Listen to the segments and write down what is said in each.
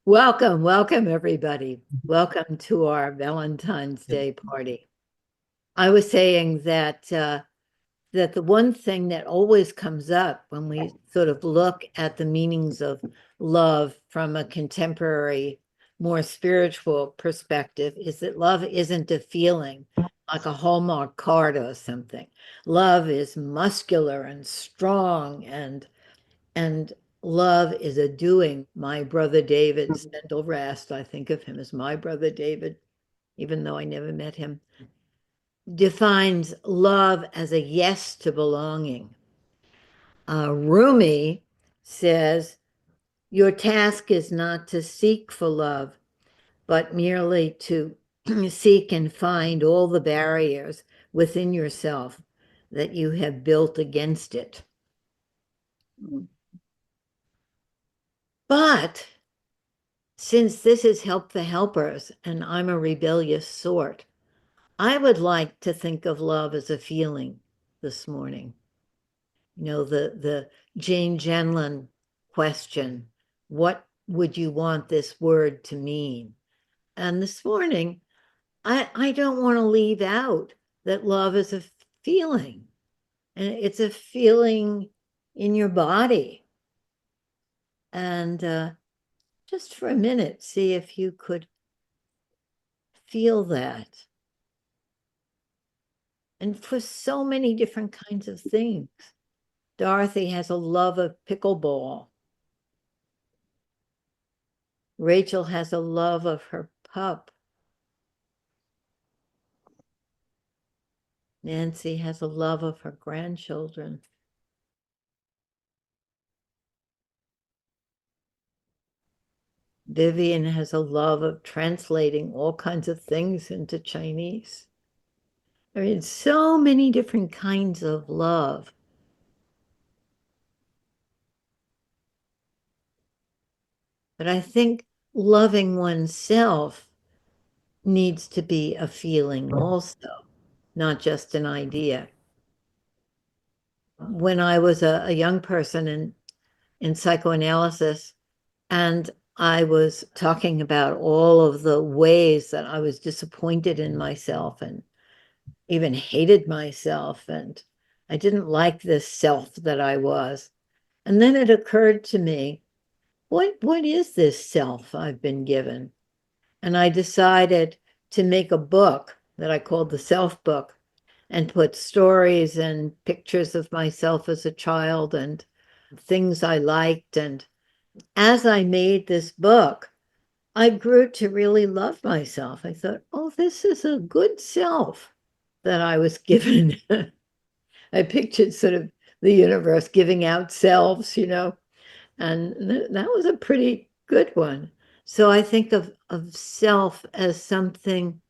Welcome, everybody. Welcome to our Valentine's Day party. I was saying that the one thing that always comes up when we sort of look at the meanings of love from a contemporary, more spiritual perspective is that love isn't a feeling like a Hallmark card or something. Love is muscular and strong and love is a doing. My brother David Rast, I think of him as my brother David, even though I never met him, defines love as a yes to belonging. Rumi says, your task is not to seek for love, but merely to seek and find all the barriers within yourself that you have built against it. But since this is Help the Helpers and I'm a rebellious sort, I would like to think of love as a feeling this morning. You know, the Jane Genlin question, what would you want this word to mean? And this morning, I don't want to leave out that love is a feeling, and it's a feeling in your body. And just for a minute, see if you could feel that. And for so many different kinds of things. Dorothy has a love of pickleball. Rachel has a love of her pup. Nancy has a love of her grandchildren. Vivian has a love of translating all kinds of things into Chinese. I mean, so many different kinds of love. But I think loving oneself needs to be a feeling also, not just an idea. When I was a young person in psychoanalysis, and I was talking about all of the ways that I was disappointed in myself and even hated myself. And I didn't like this self that I was. And then it occurred to me, what is this self I've been given? And I decided to make a book that I called the Self Book and put stories and pictures of myself as a child and things I liked. And as I made this book, I grew to really love myself. I thought, oh, this is a good self that I was given. I pictured sort of the universe giving out selves, and that was a pretty good one. So I think of self as something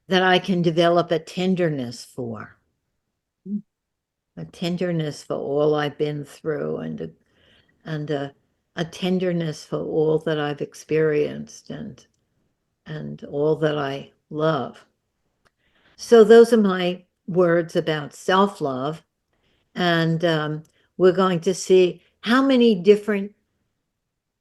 that I can develop a tenderness for, a tenderness for all I've been through and a tenderness for all that I've experienced and all that I love. So those are my words about self-love. And we're going to see how many different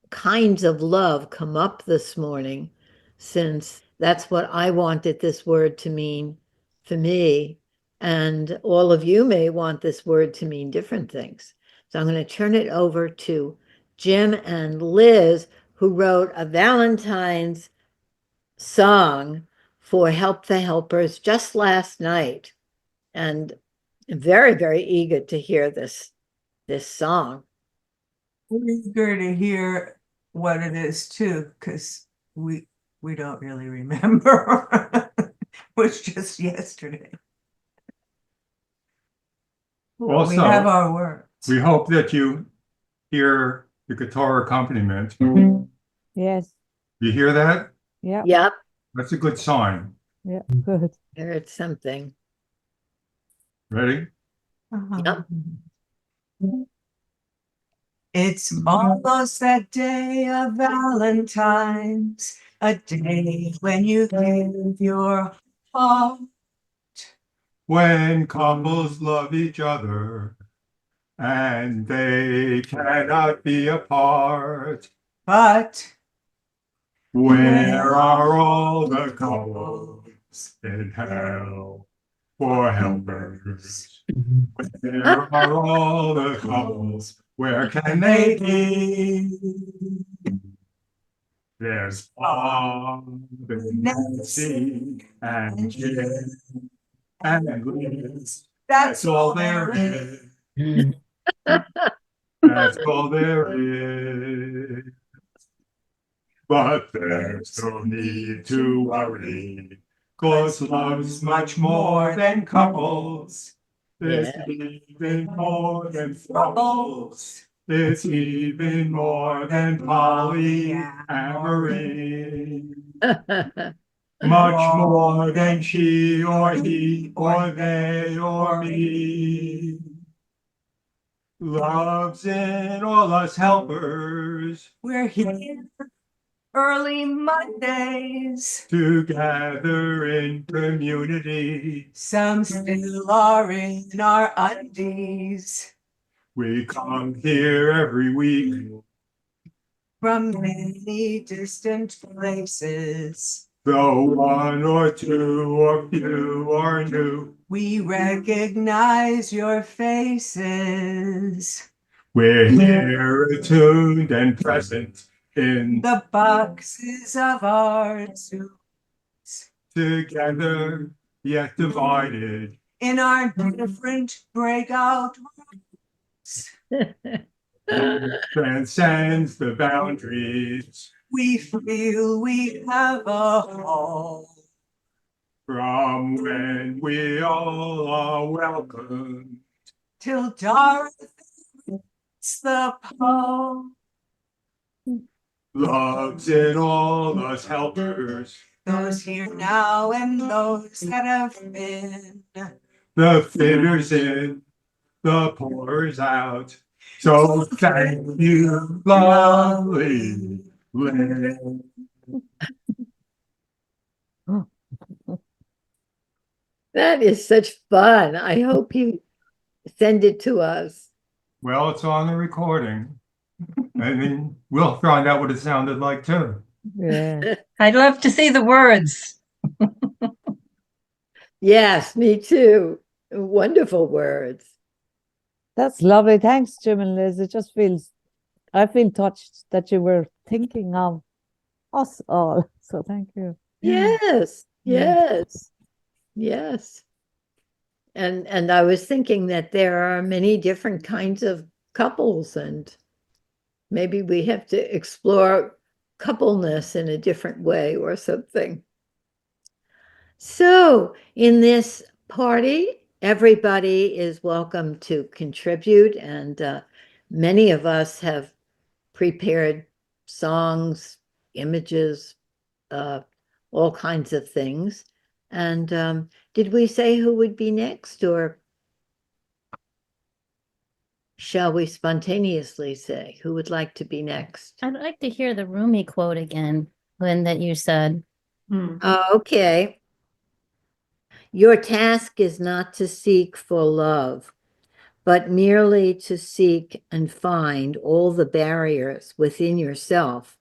kinds of love come up this morning, since that's what I wanted this word to mean for me. And all of you may want this word to mean different things. So I'm going to turn it over to Jim and Liz, who wrote a Valentine's song for Help the Helpers just last night. And I'm very, very eager to hear this song. We're eager to hear what it is too, because we don't really remember. It was just yesterday. But we have our words. We hope that you hear the guitar accompaniment. Yes. You hear that? Yeah. Yep. That's a good sign. Yeah. Good. Heard something. Ready? Yep. It's almost that day of Valentine's, a day when you give your heart. When couples love each other and they cannot be apart. But Where are all the couples in hell for helpers? Where are all the couples? Where can they be? There's Bob and Nancy and Jim and Liz. That's all there is. That's all there is. But there's no need to worry, 'cause love's much more than couples. It's even more than throuples. It's even more than polyamory. Much more than she or he or they or me. Love's in all us helpers. We're here early Mondays. Together in community. Some still are in our undies. We come here every week. From many distant places. Though one or two or few are new. We recognize your faces. We're here attuned and present in The boxes of our suits. together yet divided. In our different breakout rooms. Transcends the boundaries. We feel we have a home. From when we all are welcome. Till Dorothy reads the poem. Love's in all us helpers. Those here now and those that have been. The fitters in, the pourers out. So thank you, lovely land. That is such fun. I hope you send it to us. Well, it's on the recording. And then we'll find out what it sounded like too. Yeah. I'd love to see the words. Yes, me too. Wonderful words. That's lovely. Thanks, Jim and Liz. It just feels, I feel touched that you were thinking of us all. So thank you. Yes, Yeah. yes, yes. And I was thinking that there are many different kinds of couples, and maybe we have to explore coupleness in a different way or something. So in this party, everybody is welcome to contribute, and many of us have prepared songs, images, all kinds of things. And did we say who would be next, or shall we spontaneously say who would like to be next? I'd like to hear the Rumi quote again, Lynn, that you said. Okay. Your task is not to seek for love, but merely to seek and find all the barriers within yourself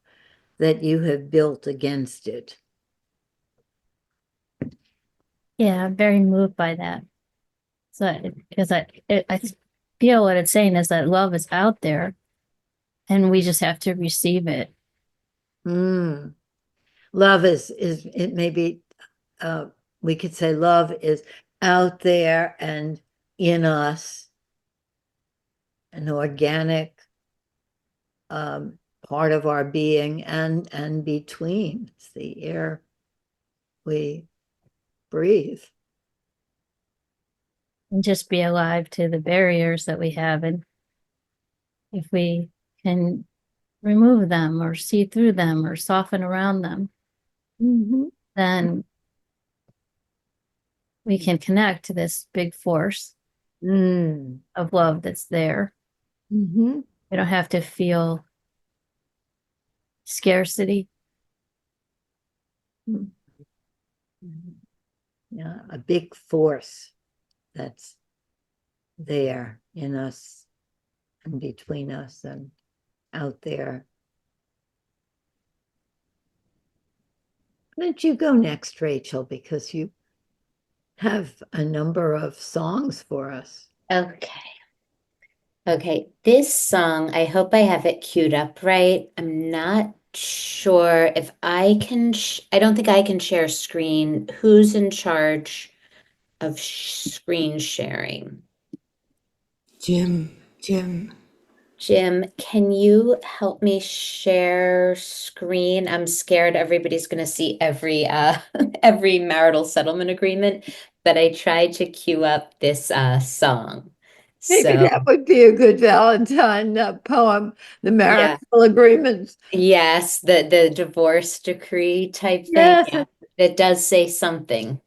that you have built against it. Yeah, I'm very moved by that. So, because I feel what it's saying is that love is out there, and we just have to receive it. Love is it may be, we could say love is out there and in us, an organic part of our being, and between. It's the air we breathe. And just be alive to the barriers that we have. And if we can remove them or see through them or soften around them, then we can connect to this big force of love that's there. We don't have to feel scarcity. Yeah, a big force that's there in us and between us and out there. Why don't you go next, Rachel, because you have a number of songs for us. Okay. Okay, this song, I hope I have it queued up right. I'm not sure if I can, I don't think I can share screen. Who's in charge of screen sharing? Jim. Jim, can you help me share screen? I'm scared everybody's gonna see every every marital settlement agreement, but I tried to queue up this song. Maybe So that would be a good Valentine poem, the yeah. marital agreements. Yes, the divorce decree type thing. Yes, Yeah, it does say something.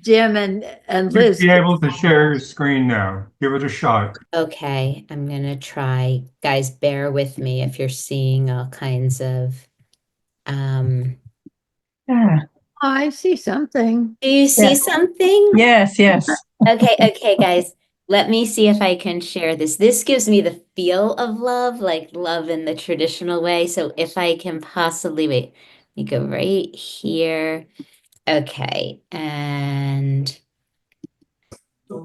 Jim and You'd Liz. be able to share your screen now. Give it a shot. Okay, I'm gonna try. Guys, bear with me if you're seeing all kinds of Yeah. I see something. do you see Yeah. something? Yes, yes. Okay, guys. Let me see if I can share this. This gives me the feel of love, like love in the traditional way. So if I can possibly wait, let me go right here. Okay, and I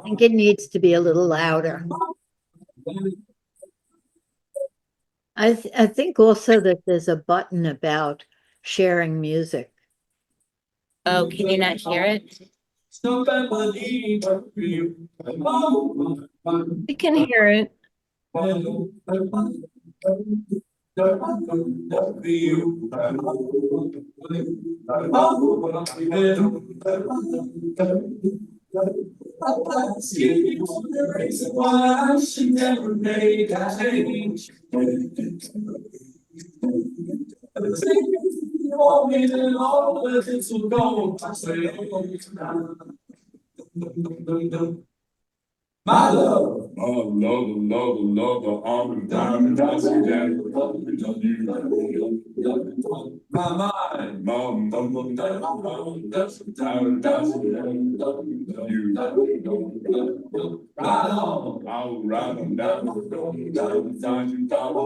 think it needs to be a little louder. I think also that there's a button about sharing music. oh, can you not hear it? We can hear it. My love, love, I'm down, down, my mind, mom, that's down, you, right on, I'll ride on down, find you down,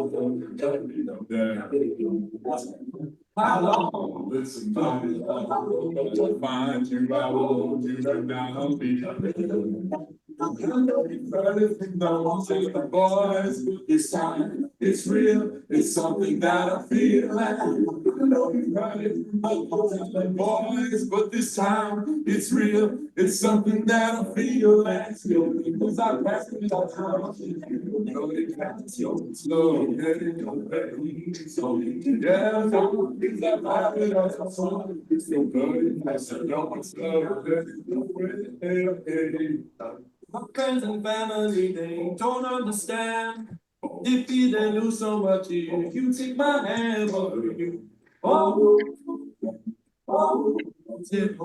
how long will somebody find you? I want you right now, be boys, this time it's real, it's something that I feel like. Boys, but this time it's real, it's something that I feel like. Because I pass it all time. Slow, yeah, it's so good. I said, no, it's slow. My friends and family, they don't understand. If you they lose so much, if you take my hand, oh, zip,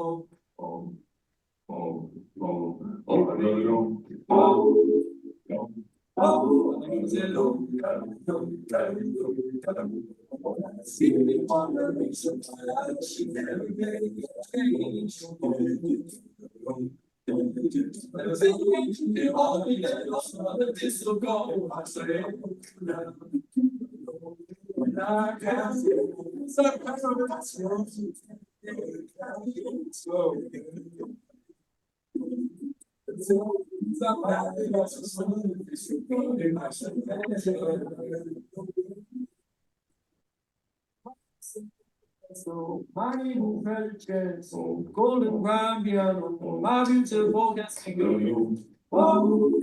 So, my new friend, so golden grand piano, my beautiful Castillo. Oh,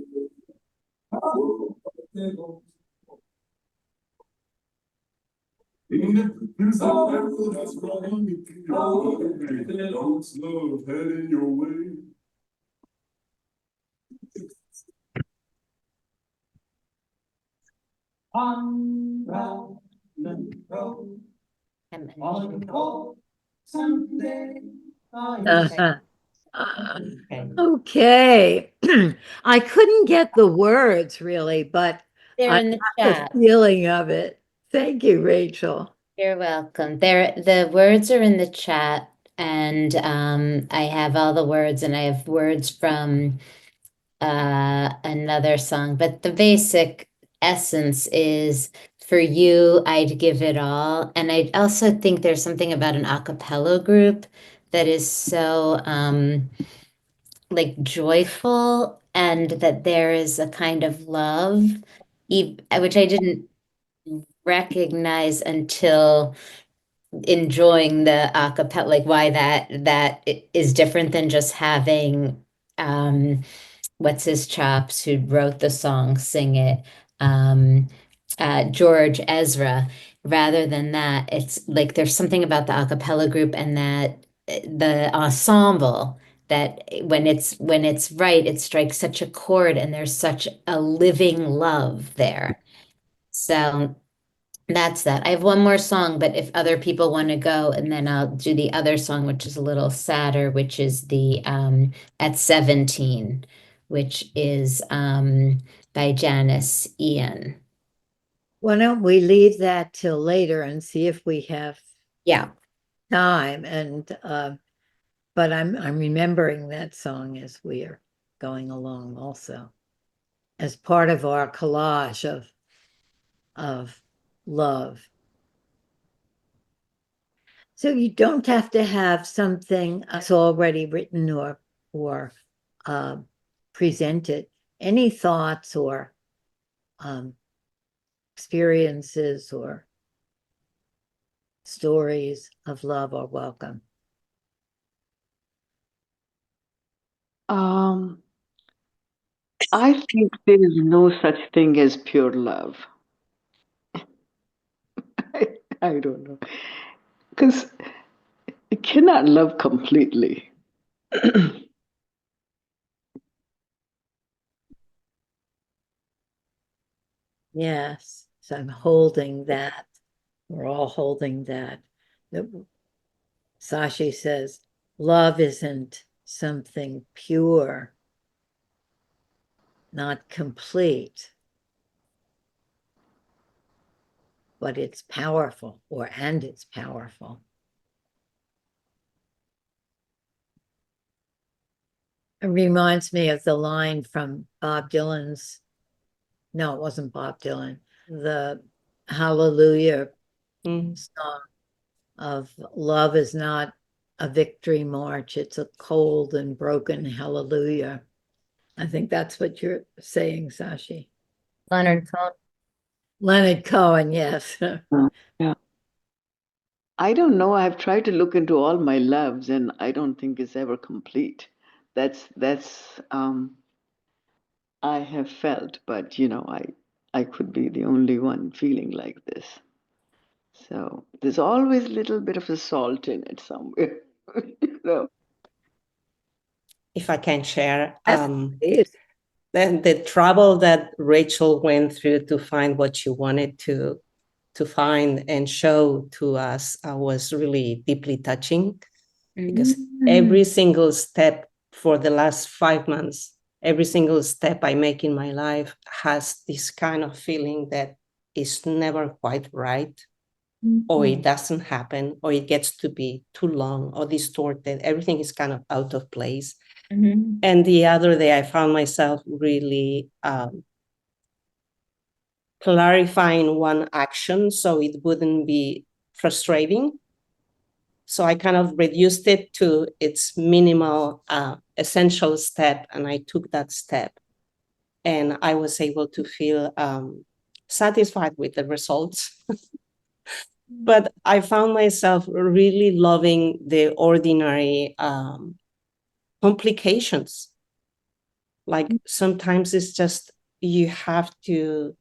that's wrong. Don't slow, heading your way. On someday. Uh-huh. Okay. Okay. I couldn't get the words really, but They're I in the got the chat. feeling of it. Thank you, Rachel. You're welcome. The words are in the chat, and I have all the words, and I have words from another song, but the basic essence is for you, I'd give it all. And I also think there's something about an a cappella group that is so like joyful, and that there is a kind of love, which I didn't recognize until enjoying the a cappella, like why that is different than just having what's his chops who wrote the song sing it, George Ezra. Rather than that, it's like there's something about the a cappella group and that the ensemble that when it's right, it strikes such a chord and there's such a living love there. So that's that. I have one more song, but if other people want to go, and then I'll do the other song, which is a little sadder, which is the At 17, which is by Janice Ian. Why don't we leave that till later and see if we have Yeah. time? And but I'm remembering that song as we're going along also, as part of our collage of love. So you don't have to have something that's already written or presented. Any thoughts or experiences or stories of love are welcome. I think there is no such thing as pure love. I don't know. Because you cannot love completely. Yes, so I'm holding that. We're all holding that. Sashi says, love isn't something pure, not complete, but it's powerful, and it's powerful. It reminds me of the line from Bob Dylan's, no, it wasn't Bob Dylan, the Hallelujah song of love is not a victory march, it's a cold and broken hallelujah. I think that's what you're saying, Sashi. Leonard Cohen. Leonard Cohen, yes. Yeah. I don't know. I've tried to look into all my loves and I don't think it's ever complete. That's I have felt, but I could be the only one feeling like this. So there's always a little bit of a salt in it somewhere. If I can share, Yes. then the trouble that Rachel went through to find what she wanted to find and show to us was really deeply touching, because every single step for the last 5 months, every single step I make in my life has this kind of feeling that is never quite right, or it doesn't happen, or it gets to be too long or distorted. Everything is kind of out of place. And the other day I found myself really clarifying one action so it wouldn't be frustrating. So I kind of reduced it to its minimal essential step, and I took that step. And I was able to feel satisfied with the results. But I found myself really loving the ordinary complications. Like sometimes it's just you have to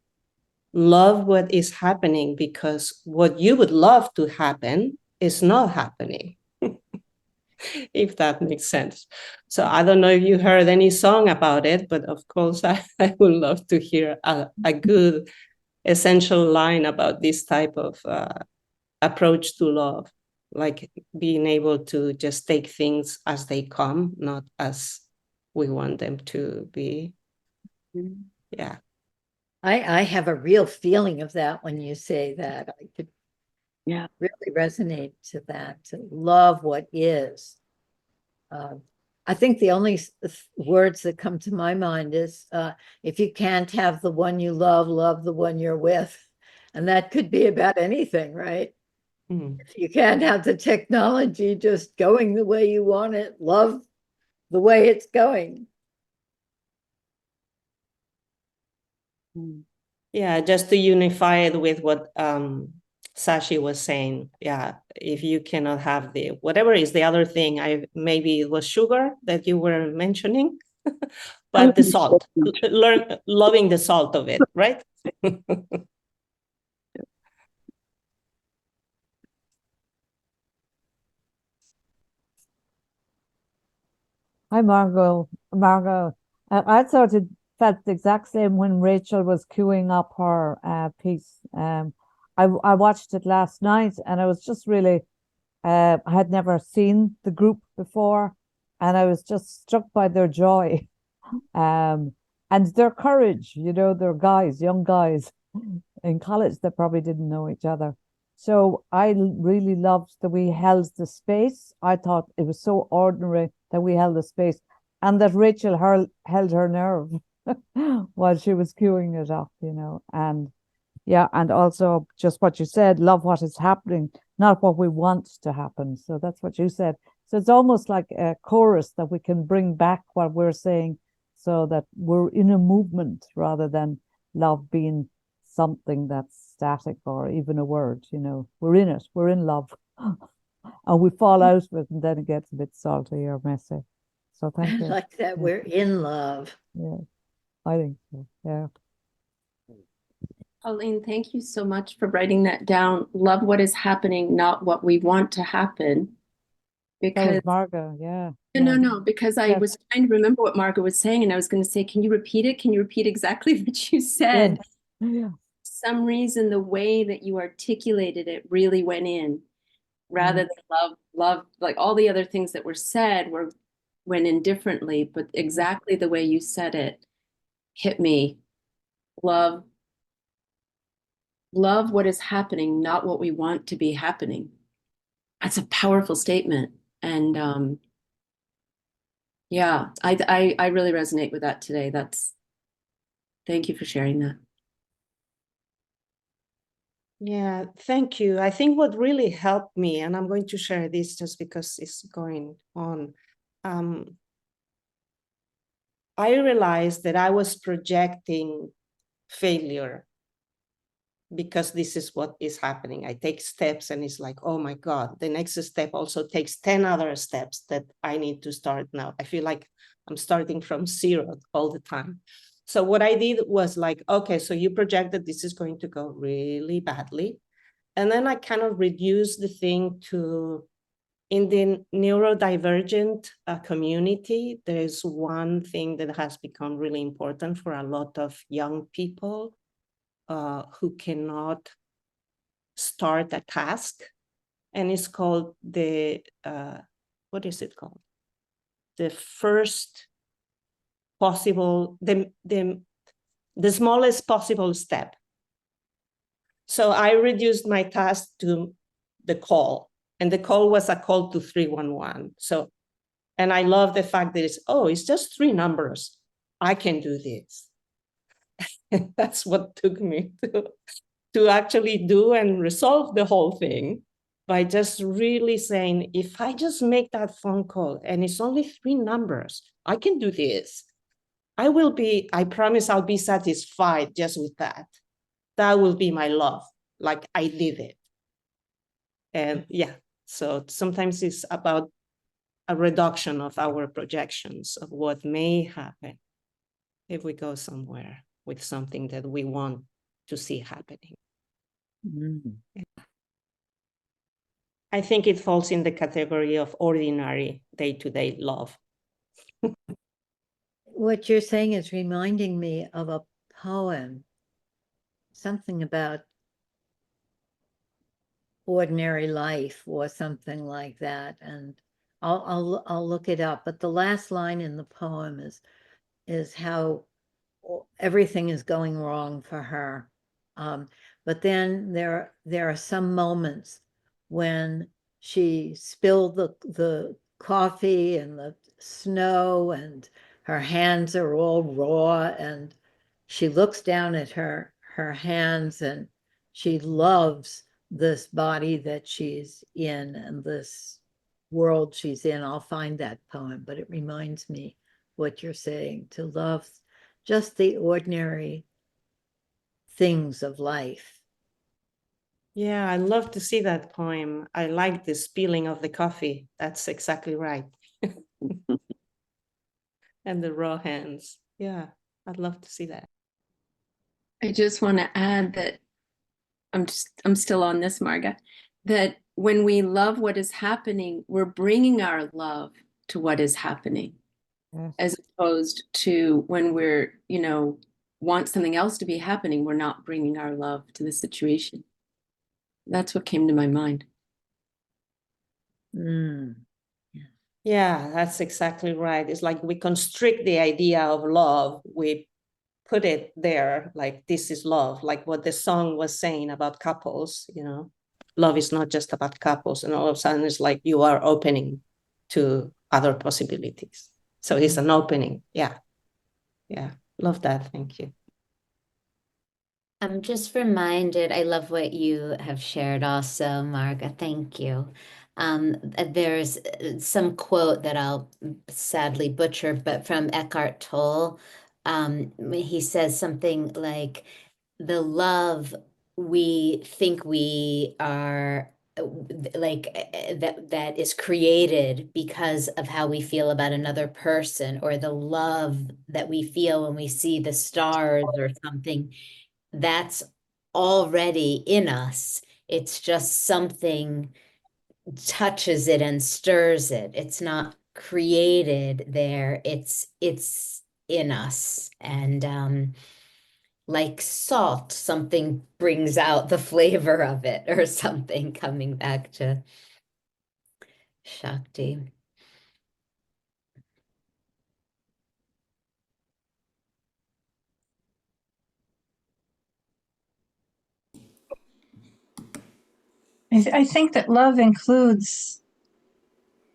love what is happening because what you would love to happen is not happening. If that makes sense. So I don't know if you heard any song about it, but of course I would love to hear a good essential line about this type of approach to love, like being able to just take things as they come, not as we want them to be. Yeah. I have a real feeling of that when you say that. I could Yeah. really resonate to that, to love what is. I think the only words that come to my mind is if you can't have the one you love, love the one you're with. And that could be about anything, right? Mm. If you can't have the technology just going the way you want it, love the way it's going. Yeah, just to unify it with what Sashi was saying. Yeah, if you cannot have the whatever is the other thing, maybe it was sugar that you were mentioning, but the salt, loving the salt of it, right? Hi, Margot. Margot, I sort of felt the exact same when Rachel was queuing up her piece. I watched it last night, and I was just really, I had never seen the group before, and I was just struck by their joy, and their courage. You know, they're guys, young guys in college that probably didn't know each other. So I really loved that we held the space. I thought it was so ordinary that we held the space, and that Rachel held her nerve while she was queuing it up, you know. And yeah, and also just what you said, love what is happening, not what we want to happen. So that's what you said. So it's almost like a chorus that we can bring back what we're saying, so that we're in a movement rather than love being something that's static or even a word. You know, we're in it, we're in love. And we fall out of it, and then it gets a bit salty or messy. So I thank you. like that. Yeah. We're in love. Yeah, I think so. Yeah. Pauline, thank you so much for writing that down. Love what is happening, not what we want to happen. That Because was Margot. Yeah. no, because I Yeah. was trying to remember what Margot was saying, and I was going to say, can you repeat it? Can you repeat exactly what you said? Yeah. For some reason, the way that you articulated it really went in, rather than love, like all the other things that were said went in differently, but exactly the way you said it hit me. Love what is happening, not what we want to be happening. That's a powerful statement. And yeah, I really resonate with that today. Thank you for sharing that. Yeah, thank you. I think what really helped me, and I'm going to share this just because it's going on. I realized that I was projecting failure because this is what is happening. I take steps and it's like, oh my God, the next step also takes 10 other steps that I need to start now. I feel like I'm starting from zero all the time. So what I did was like, okay, so you projected this is going to go really badly. And then I kind of reduced the thing to, in the neurodivergent community, there is one thing that has become really important for a lot of young people who cannot start a task, and it's called the what is it called? The first possible, the smallest possible step. So I reduced my task to the call, and the call was a call to 311. So, and I love the fact that it's just 3 numbers. I can do this. That's what took me to actually do and resolve the whole thing by just really saying, if I just make that phone call and it's only 3 numbers, I can do this. I promise I'll be satisfied just with that. That will be my love, like I did it. And yeah, so sometimes it's about a reduction of our projections of what may happen if we go somewhere with something that we want to see happening. I think it falls in the category of ordinary day-to-day love. What you're saying is reminding me of a poem, something about ordinary life or something like that. And I'll look it up. But the last line in the poem is how everything is going wrong for her. But then there are some moments when she spilled the coffee and the snow, and her hands are all raw, and she looks down at her hands, and she loves this body that she's in and this world she's in. I'll find that poem, but it reminds me what you're saying, to love just the ordinary things of life. Yeah, I love to see that poem. I like the spilling of the coffee. That's exactly right. And the raw hands. Yeah, I'd love to see that. I just want to add that I'm still on this, Marga, that when we love what is happening, we're bringing our love to what is happening, Yes. as opposed to when we're, want something else to be happening, we're not bringing our love to the situation. That's what came to my mind. Mm. Yeah, that's exactly right. It's like we constrict the idea of love. We put it there, like this is love, like what the song was saying about couples, love is not just about couples. And all of a sudden it's like you are opening to other possibilities. So it's an opening. Yeah. Yeah. Love that. Thank you. I'm just reminded, I love what you have shared also, Marga. Thank you. There's some quote that I'll sadly butcher, but from Eckhart Tolle. He says something like, the love we think we are that is created because of how we feel about another person, or the love that we feel when we see the stars or something, that's already in us. It's just something touches it and stirs it. It's not created there. It's in us. And like salt, something brings out the flavor of it, or something, coming back to Shakti. I think that love includes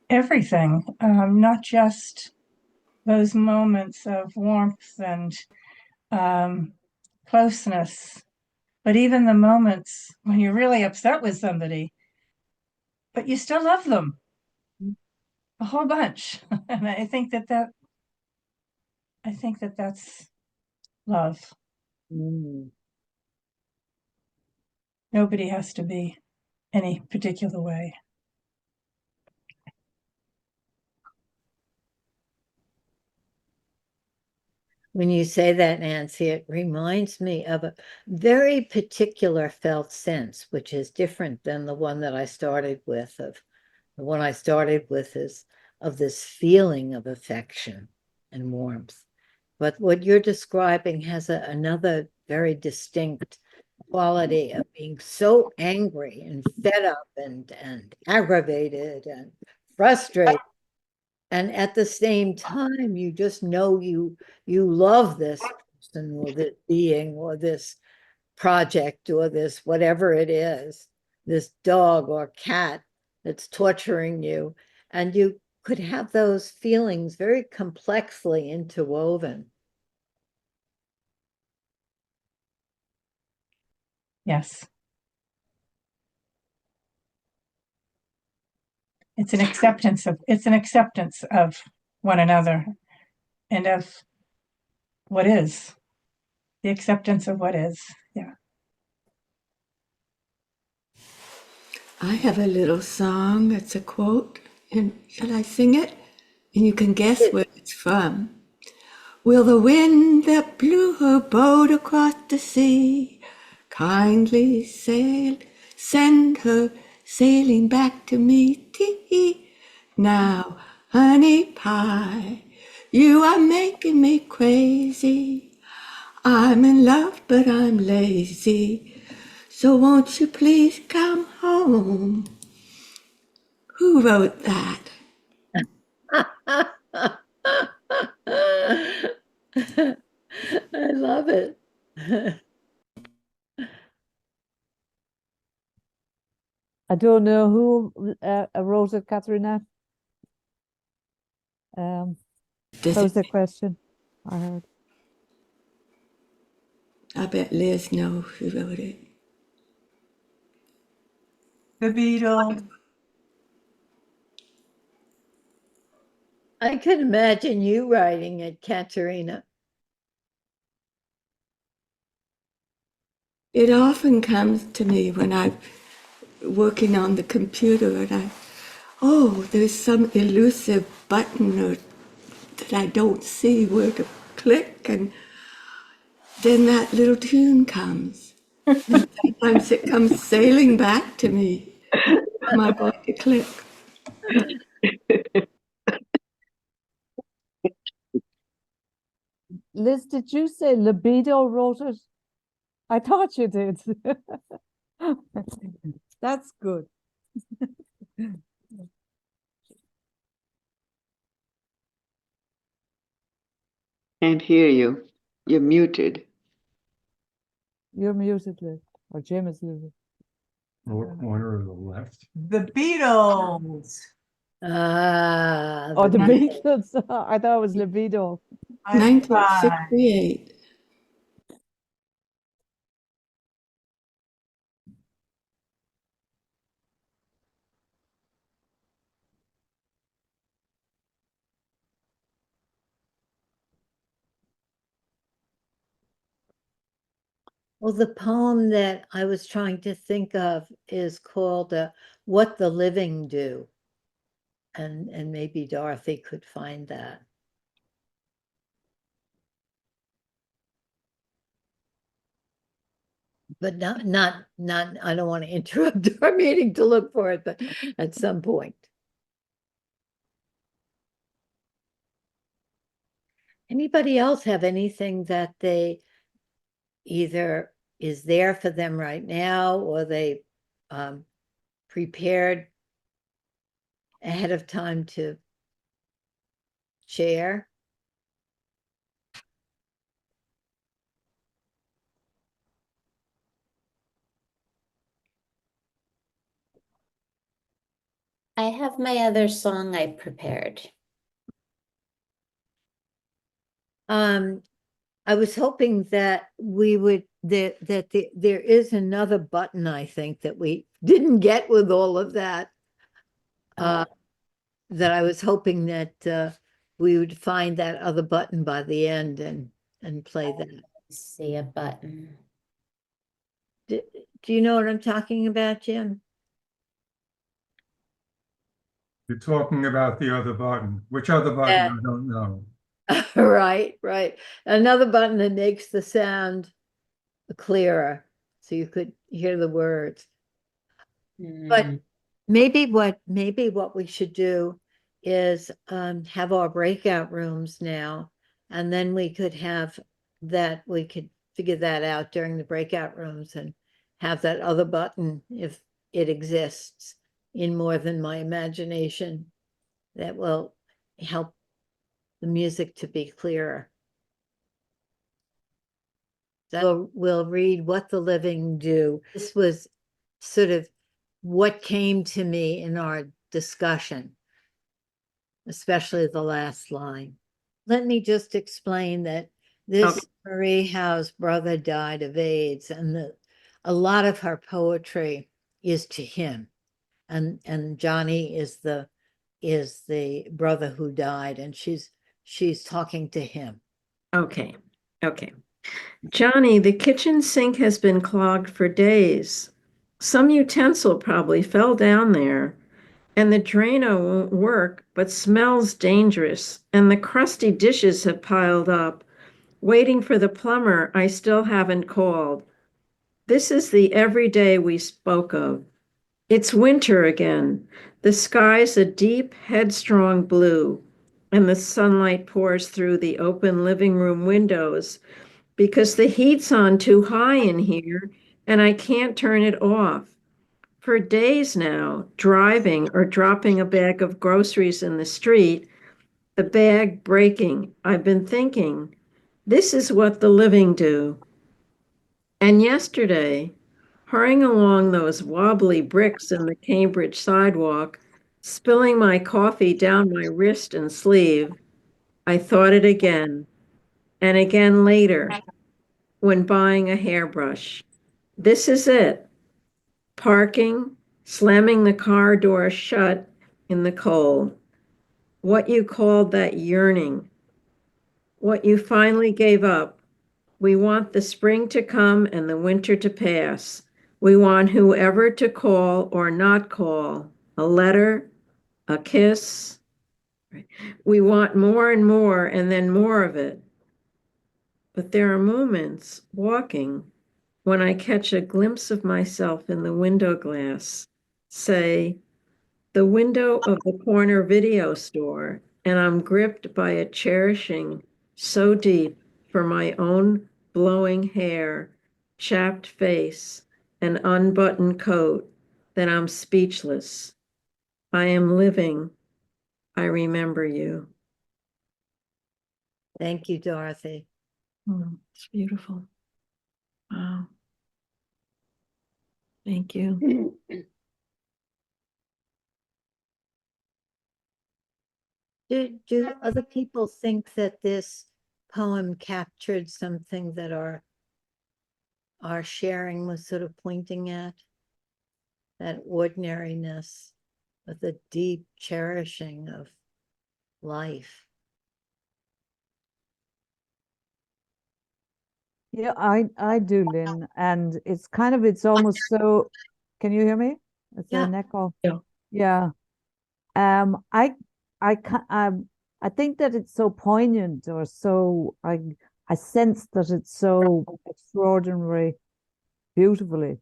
everything, not just those moments of warmth and closeness, but even the moments when you're really upset with somebody, but you still love them a whole bunch. And I think that's love. Mm. Nobody has to be any particular way. When you say that, Nancy, it reminds me of a very particular felt sense, which is different than the one that I started with. The one I started with is of this feeling of affection and warmth. But what you're describing has another very distinct quality of being so angry and fed up and aggravated and frustrated. And at the same time, you just know you love this person or this being or this project or this whatever it is, this dog or cat that's torturing you. And you could have those feelings very complexly interwoven. Yes. It's an acceptance of one another and of what is. The acceptance of what is. Yeah. I have a little song. It's a quote. And shall I sing it? And you can guess where it's from. Will the wind that blew her boat across the sea kindly send her sailing back to me? Tee. Now, honey pie, you are making me crazy. I'm in love, but I'm lazy. So won't you please come home? Who wrote that? I love it. I don't know who wrote it, Katarina. Does Pose it, a question. I heard. I bet Liz knows who wrote it. The Beatles. I could imagine you writing it, Katarina. It often comes to me when I'm working on the computer and there's some elusive button that I don't see where to click, and then that little tune comes. And sometimes it comes sailing back to me. Am I going to click? Liz, did you say Libido wrote it? I thought you did. That's good. Can't hear you. You're muted. You're muted, Liz. Or Jim is muted. Lower corner of the left. The Beatles. Oh, the Beatles. Beatles. I thought it was Libido. Honey Pie. 1968. Well, the poem that I was trying to think of is called What the Living Do. And maybe Dorothy could find that. But not, I don't want to interrupt our meeting to look for it, but at some point. Anybody else have anything that they either is there for them right now, or they prepared ahead of time to share? I have my other song I prepared. I was hoping that we would there is another button, I think, that we didn't get with all of that. That I was hoping that we would find that other button by the end and play that. See a button. Do you know what I'm talking about, Jim? You're talking about the other button. Which other button? Yeah. I don't know. Right. Another button that makes the sound clearer, so you could hear the words. But maybe what we should do is have our breakout rooms now, and then we could figure that out during the breakout rooms and have that other button, if it exists in more than my imagination, that will help the music to be clearer. So we'll read What the Living Do. This was sort of what came to me in our discussion, especially the last line. Let me just explain that this Marie Howe's brother died of AIDS, and a lot of her poetry is to him, and Johnny is the brother who died, and she's talking to him. Okay. Johnny, the kitchen sink has been clogged for days. Some utensil probably fell down there, and the Drano won't work, but smells dangerous, and the crusty dishes have piled up. Waiting for the plumber I still haven't called. This is the everyday we spoke of. It's winter again. The sky's a deep, headstrong blue, and the sunlight pours through the open living room windows because the heat's on too high in here and I can't turn it off. For days now, driving or dropping a bag of groceries in the street, the bag breaking, I've been thinking, this is what the living do. And yesterday, hurrying along those wobbly bricks in the Cambridge sidewalk, spilling my coffee down my wrist and sleeve. I thought it again, and again later, when buying a hairbrush. This is it. Parking, slamming the car door shut in the cold. What you called that yearning. What you finally gave up. We want the spring to come and the winter to pass. We want whoever to call or not call, a letter, a kiss. We want more and more and then more of it. But there are moments walking when I catch a glimpse of myself in the window glass, say, the window of the corner video store, and I'm gripped by a cherishing so deep for my own blowing hair, chapped face, and unbuttoned coat that I'm speechless. I am living. I remember you. Thank you, Dorothy. It's beautiful. Wow. Thank you. Do other people think that this poem captured something that our sharing was sort of pointing at? That ordinariness, but the deep cherishing of life. Yeah, I do, Lynn, and it's kind of, it's almost so. Can you hear me? It's Yeah. an echo. Yeah. Yeah. I think that it's so poignant, or so I sense that it's so extraordinary, beautiful,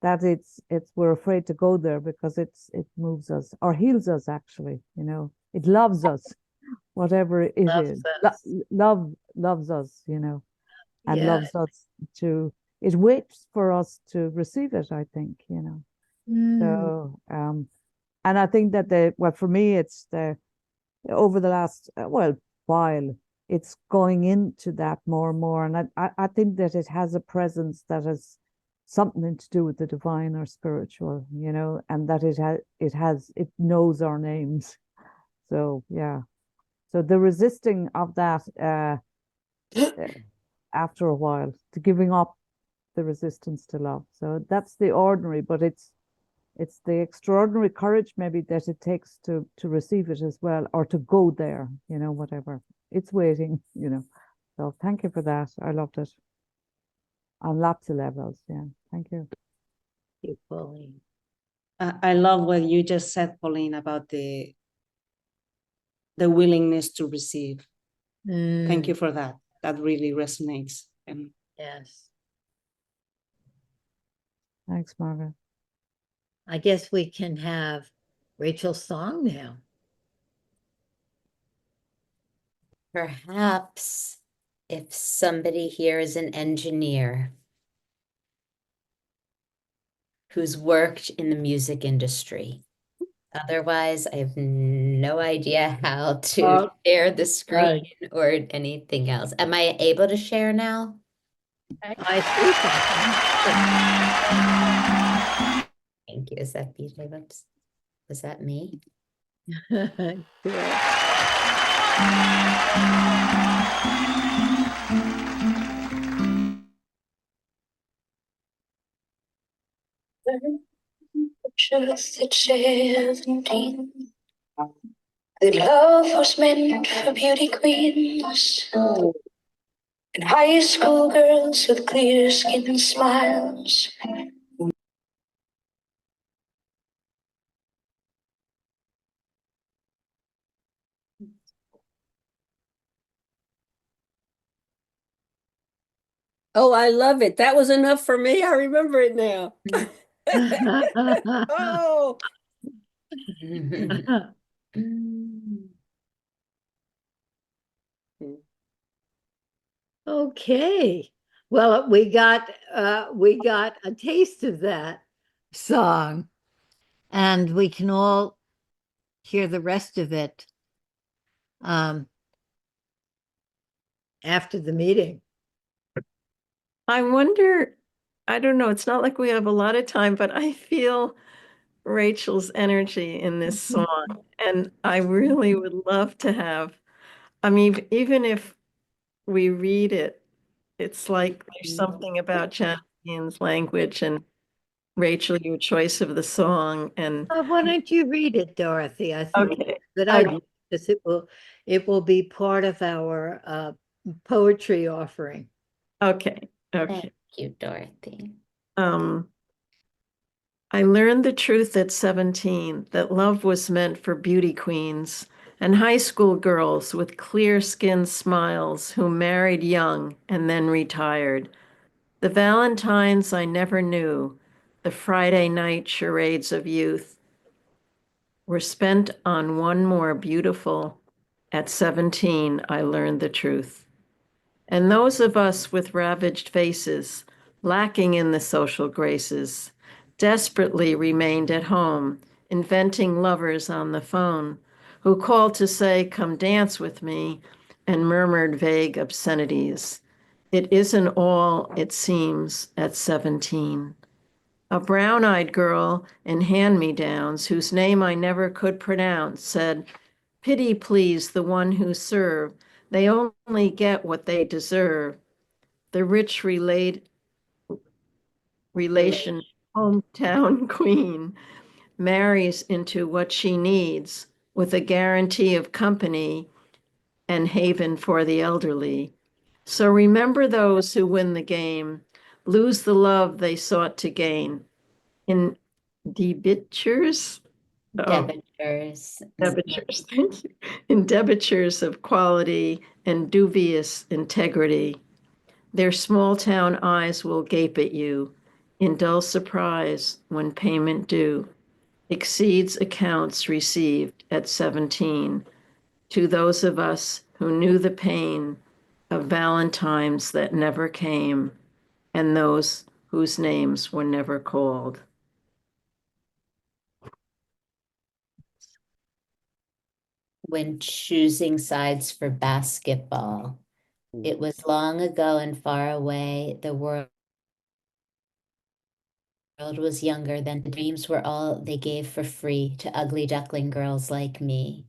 that it's we're afraid to go there because it moves us or heals us, actually, it loves us, whatever it Loves is. us. Loves us, and Yeah. loves us to, it waits for us to receive it, I think, Mm. so and I think that well, for me, it's over the last while, it's going into that more and more, and I think that it has a presence that has something to do with the divine or spiritual, and that it knows our names. So yeah, so the resisting of that after a while, to giving up the resistance to love. So that's the ordinary, but it's the extraordinary courage maybe that it takes to receive it as well, or to go there, whatever. It's waiting, So thank you for that. I loved it on lots of levels. Yeah, thank you. You, Pauline. I love what you just said, Pauline, about the willingness to receive. Thank you for that. That really resonates. And Yes. Thanks, Margaret. I guess we can have Rachel's song now. Perhaps if somebody here is an engineer who's worked in the music industry. Otherwise, I have no idea how to share the screen or anything else. Am I able to share now? I Thank you. Is that BJ? Whoops. Was that me? see. Good. Just at 17, the love was meant for beauty queens and high school girls with clear skin smiles. Oh, I love it. That was enough for me. I remember it now. Oh, Okay. Well, we got a taste of that song, and we can all hear the rest of it after the meeting. I wonder, I don't know, it's not like we have a lot of time, but I feel Rachel's energy in this song, and I really would love to have, I mean, even if we read it, it's like there's something about Janine's language and Rachel, your choice of the song, and Why don't you read it, Dorothy? I think it's okay, a good I- idea because it will be part of our poetry offering. okay, Thank okay. you, Dorothy. I learned the truth at 17 that love was meant for beauty queens and high school girls with clear-skinned smiles who married young and then retired. The Valentines I never knew, the Friday night charades of youth, were spent on one more beautiful. At 17, I learned the truth. And those of us with ravaged faces, lacking in the social graces, desperately remained at home, inventing lovers on the phone, who called to say, "Come dance with me," and murmured vague obscenities. It isn't all it seems at 17. A brown-eyed girl in hand-me-downs, whose name I never could pronounce, said, "Pity please the one who serve. They only get what they deserve." The rich relation hometown queen marries into what she needs with a guarantee of company and haven for the elderly. So remember those who win the game, lose the love they sought to gain. In debitures? Oh, Debitors. debitures, thank you. In debitures of quality and dubious integrity. Their small town eyes will gape at you in dull surprise when payment due exceeds accounts received at 17. To those of us who knew the pain of Valentines that never came and those whose names were never called. When choosing sides for basketball, it was long ago and far away. The world was younger than the dreams were all they gave for free to ugly duckling girls like me.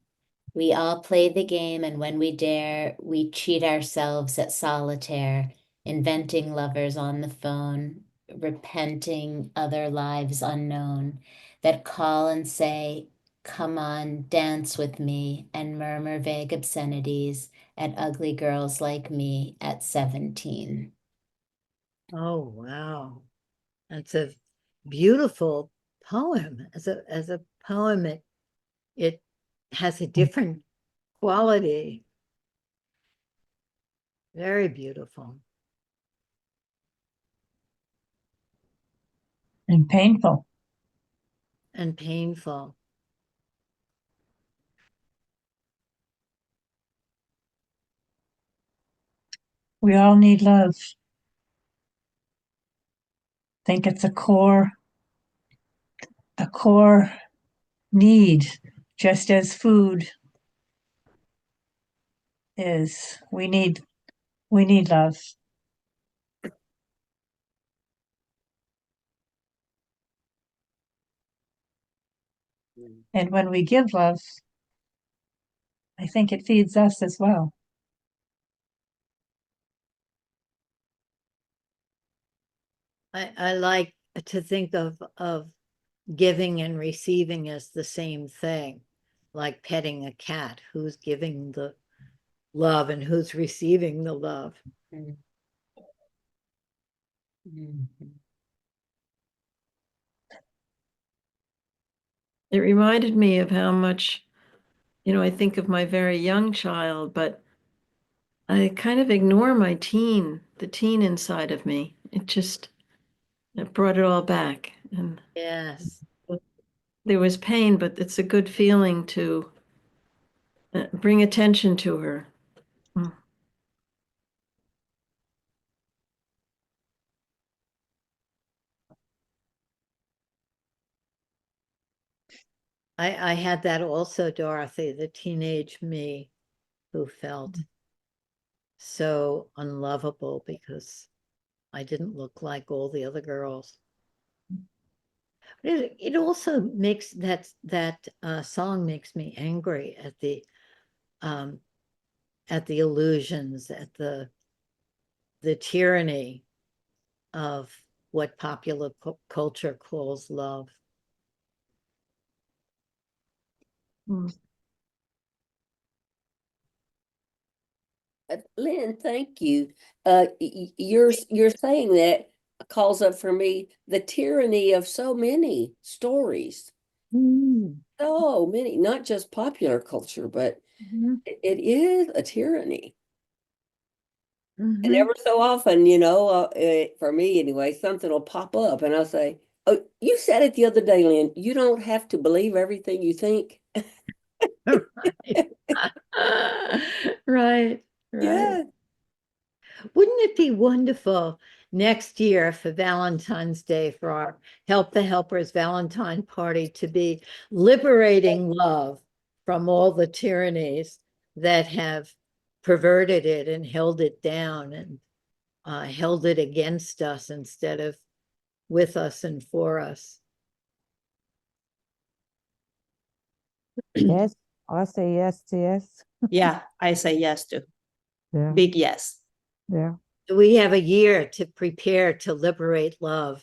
We all play the game, and when we dare, we cheat ourselves at solitaire, inventing lovers on the phone, repenting other lives unknown that call and say, "Come on, dance with me," and murmur vague obscenities at ugly girls like me at 17. Oh, wow. That's a beautiful poem. As a poem, it has a different quality. Very beautiful. And painful. And painful. We all need love. Think it's a core need, just as food is. We need love. And when we give love, I think it feeds us as well. I like to think of giving and receiving as the same thing, like petting a cat. Who's giving the love and who's receiving the love? Mm. Mhm. It reminded me of how much, I think of my very young child, but I kind of ignore the teen inside of me. It brought it all back. And Yes. there was pain, but it's a good feeling to bring attention to her. Mm. I had that also, Dorothy, the teenage me who felt so unlovable because I didn't look like all the other girls. It also makes that song makes me angry at the illusions, at the tyranny of what popular culture calls love. Lynn, thank you. You're saying that calls up for me the tyranny of so many stories. So many, not just popular culture, but it is a tyranny. And every so often, for me anyway, something will pop up and I'll say, "Oh, you said it the other day, Lynn. You don't have to believe everything you think." Right, Yeah. Wouldn't it be wonderful next year for Valentine's Day for our Help the Helpers Valentine party to be liberating love from all the tyrannies that have perverted it and held it down and held it against us instead of with us and for us. Yes, I say yes to yes. Yeah, I say yes to. Yeah. Big yes. Yeah. We have a year to prepare to liberate love.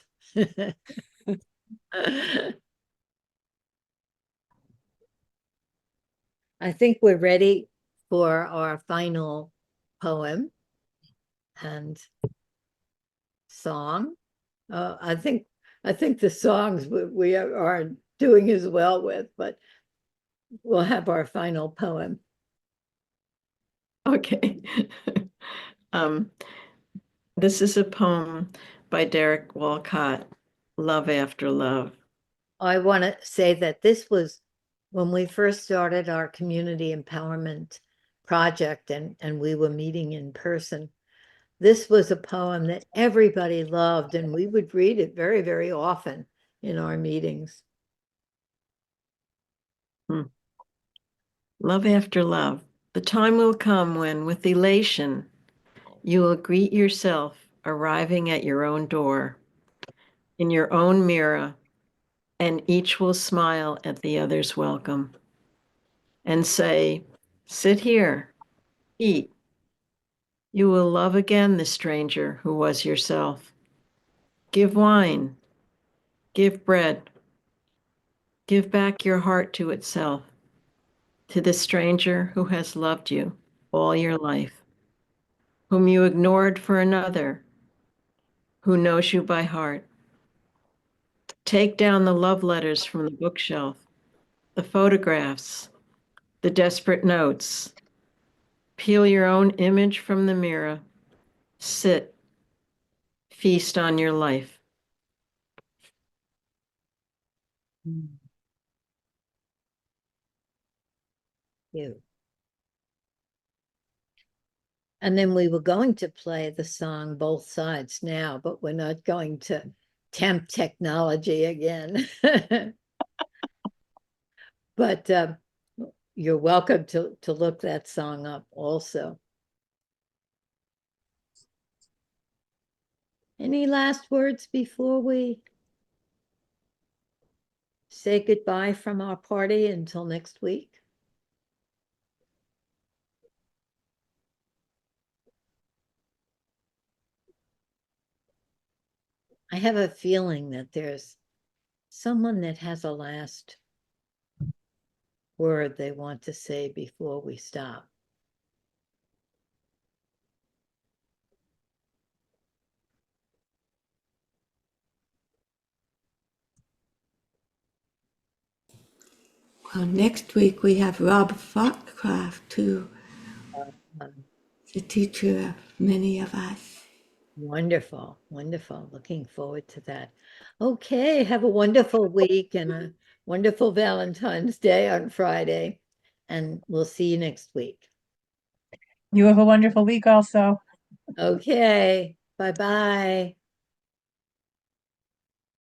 I think we're ready for our final poem and song. I think the songs we are doing as well with, but we'll have our final poem. Okay. This is a poem by Derek Walcott, Love After Love. I want to say that this was when we first started our community empowerment project and we were meeting in person. This was a poem that everybody loved, and we would read it very, very often in our meetings. Love after love. The time will come when, with elation, you will greet yourself arriving at your own door, in your own mirror, and each will smile at the other's welcome and say, "Sit here, eat." You will love again the stranger who was yourself. Give wine, give bread, give back your heart to itself, to the stranger who has loved you all your life, whom you ignored for another, who knows you by heart. Take down the love letters from the bookshelf, the photographs, the desperate notes. Peel your own image from the mirror. Sit, feast on your life. You. And then we were going to play the song Both Sides now, but we're not going to tempt technology again. But you're welcome to look that song up also. Any last words before we say goodbye from our party until next week? I have a feeling that there's someone that has a last word they want to say before we stop. Well, next week we have Rob Foxcroft, who is a teacher of many of us. Wonderful, wonderful. Looking forward to that. Okay, have a wonderful week and a wonderful Valentine's Day on Friday. And we'll see you next week. You have a wonderful week also. Okay, bye-bye.